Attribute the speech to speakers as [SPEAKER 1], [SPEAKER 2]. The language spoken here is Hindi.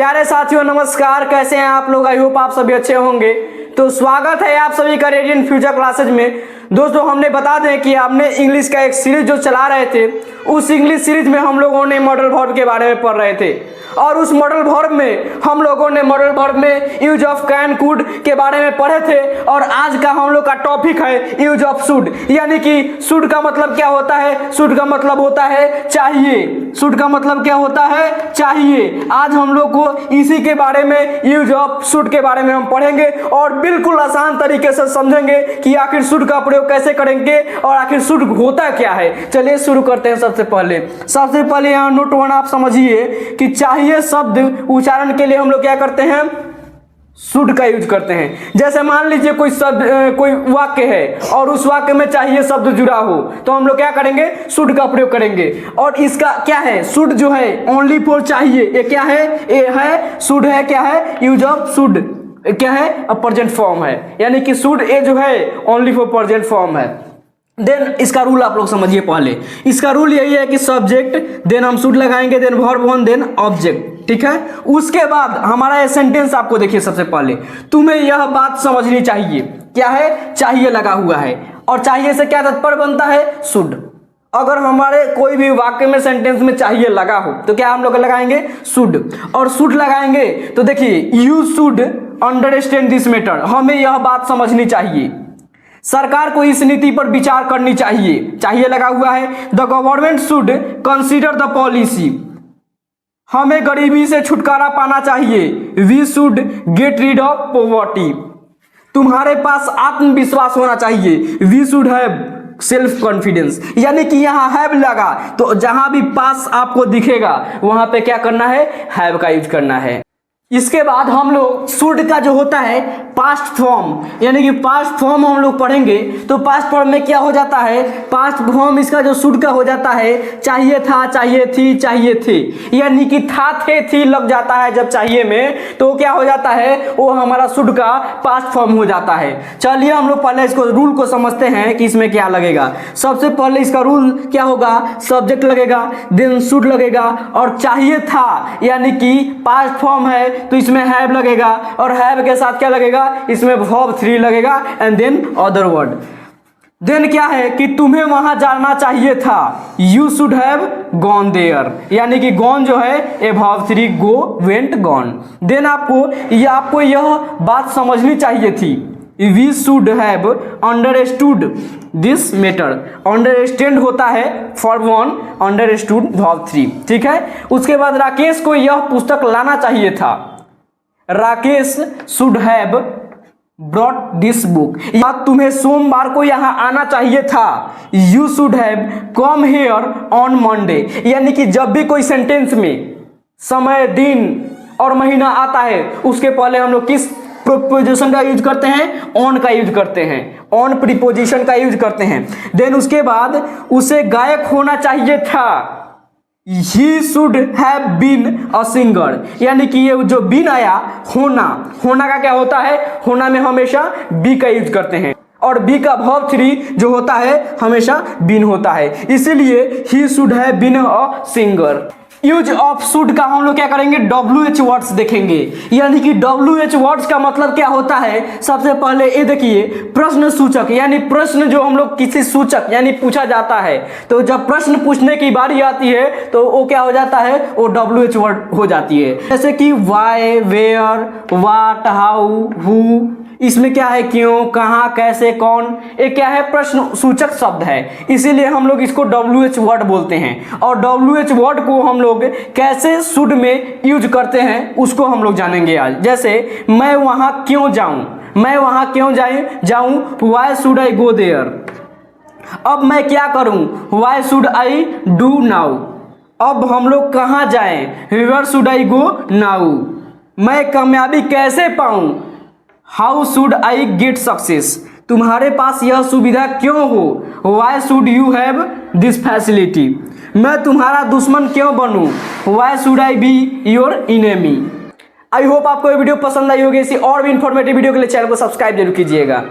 [SPEAKER 1] प्यारे साथियों नमस्कार, कैसे हैं आप लोग। आई होप आप सभी अच्छे होंगे। तो स्वागत है आप सभी का रेडियंट फ्यूचर क्लासेज में। दोस्तों हमने बता दें कि आपने इंग्लिश का एक सीरीज जो चला रहे थे, उस इंग्लिश सीरीज में हम लोगों ने मॉडल वर्ब के बारे में पढ़ रहे थे और उस मॉडल वर्ब में हम लोगों ने मॉडल वर्ब में यूज ऑफ कैन कुड के बारे में पढ़े थे। और आज का हम लोग का टॉपिक है यूज ऑफ शुड, यानी कि शुड का मतलब क्या होता है। शुड का मतलब होता है चाहिए। शुड का मतलब क्या होता है, चाहिए। आज हम लोग को इसी के बारे में, यूज ऑफ शुड के बारे में हम पढ़ेंगे और बिल्कुल आसान तरीके से समझेंगे कि आखिर शुड का प्रयोग कैसे करेंगे और आखिर शुड होता क्या है। चलिए शुरू करते हैं। सबसे पहले यहाँ नोट वन आप समझिए कि चाहिए शब्द उच्चारण के लिए हम लोग क्या करते हैं, शुड का यूज करते हैं। जैसे मान लीजिए कोई वाक्य है और उस वाक्य में चाहिए शब्द जुड़ा हो, तो हम लोग क्या करेंगे, शुड का प्रयोग करेंगे। और इसका क्या है, शुड जो है ओनली फॉर चाहिए, ये क्या है, ये है शुड है, क्या है, यूज ऑफ शुड क्या है, प्रेजेंट फॉर्म है, यानी कि शुड ए जो है ओनली फॉर प्रेजेंट फॉर्म है। देन इसका रूल आप लोग समझिए। पहले इसका रूल यही है कि सब्जेक्ट, देन हम शुड लगाएंगे, then verb one, then object, ठीक है। उसके बाद हमारा ये सेंटेंस आपको देखिए। सबसे पहले तुम्हें यह बात समझनी चाहिए, क्या है, चाहिए लगा हुआ है। और चाहिए से क्या तात्पर्य बनता है, शुड। अगर हमारे कोई भी वाक्य में सेंटेंस में चाहिए लगा हो तो क्या हम लोग लगाएंगे, शुड। और शुड लगाएंगे तो देखिए, you should understand this matter, हमें यह बात समझनी चाहिए। सरकार को इस नीति पर विचार करनी चाहिए, चाहिए लगा हुआ है। The government should consider the policy, हमें गरीबी से छुटकारा पाना चाहिए। We should get rid of poverty, तुम्हारे पास आत्मविश्वास होना चाहिए। We should have self confidence, यानी कि यहाँ हैव लगा तो जहां भी पास आपको दिखेगा वहां पे क्या करना है, हैव का यूज करना है। इसके बाद हम लोग शुड का जो होता है पास्ट फॉर्म, यानी कि पास्ट फॉर्म हम लोग पढ़ेंगे। तो पास्ट फॉर्म में क्या हो जाता है, पास्ट फॉर्म इसका जो शुड का हो जाता है, चाहिए था, चाहिए थी, चाहिए थे, यानी कि था, थे, थी लग जाता है जब चाहिए में, तो क्या हो जाता है, वो हमारा शुड का पास्ट फॉर्म हो जाता है। चलिए हम लोग पहले इसको रूल को समझते हैं कि इसमें क्या लगेगा। सबसे पहले इसका रूल क्या होगा, सब्जेक्ट लगेगा, देन शुड लगेगा, और चाहिए था यानी कि पास्ट फॉर्म है तो इसमें हैव लगेगा, और हैव के साथ क्या लगेगा, इसमें वर्ब 3 लगेगा, and then other word. Then क्या है कि तुम्हें वहां जाना चाहिए था, you should have gone there, यानी कि गॉन जो है a verb 3, go, went, gone. Then आपको यह बात समझनी चाहिए थी, we should have understood this matter. Understand होता है फॉर वन, अंडरस्टूड वर्ब 3, ठीक है। उसके बाद राकेश को यह पुस्तक लाना चाहिए था, Rakesh should have brought this book, या तुम्हें सोमवार को यहां आना चाहिए था, you should have come here on Monday, यानी कि जब भी कोई सेंटेंस में समय, दिन और महीना आता है उसके पहले हम लोग किस प्रीपोजिशन का यूज करते हैं, ऑन का यूज करते हैं, ऑन प्रीपोजिशन का यूज करते हैं। देन उसके बाद उसे गायक होना चाहिए था, He should have been a singer, यानी कि ये जो बीन आया, होना का क्या होता है, होना में हमेशा बी का यूज करते हैं, और बी का वर्ब 3 जो होता है हमेशा बीन होता है, इसीलिए he should have been a singer। Use of should का हम लोग क्या करेंगे, WH वर्ड्स देखेंगे, यानी कि WH वर्ड्स का मतलब क्या होता है। सबसे पहले ये देखिए, प्रश्न सूचक, यानी प्रश्न जो हम लोग किसी सूचक यानी पूछा जाता है, तो जब प्रश्न पूछने की बारी आती है तो वो क्या हो जाता है, वो WH वर्ड हो जाती है। जैसे कि why, where, what, how, who, इसमें क्या है, क्यों, कहाँ, कैसे, कौन, ये क्या है, प्रश्न सूचक शब्द है, इसीलिए हम लोग इसको WH वर्ड बोलते हैं। और WH वर्ड को हम लोग कैसे शुड में यूज करते हैं उसको हम लोग जानेंगे आज। जैसे मैं वहां क्यों जाऊं, मैं वहां क्यों जाऊं, why should I go there. अब मैं क्या करूं, why should I do now. अब हम लोग कहाँ जाएं, where should I go now. मैं कामयाबी कैसे पाऊं, how should I get success. तुम्हारे पास यह सुविधा क्यों हो, why should you have this facility. मैं तुम्हारा दुश्मन क्यों बनूं, why should I be your enemy. I hope आपको ये वीडियो पसंद आई होगी। इसी और भी इंफॉर्मेटिव वीडियो के लिए चैनल को सब्सक्राइब जरूर कीजिएगा।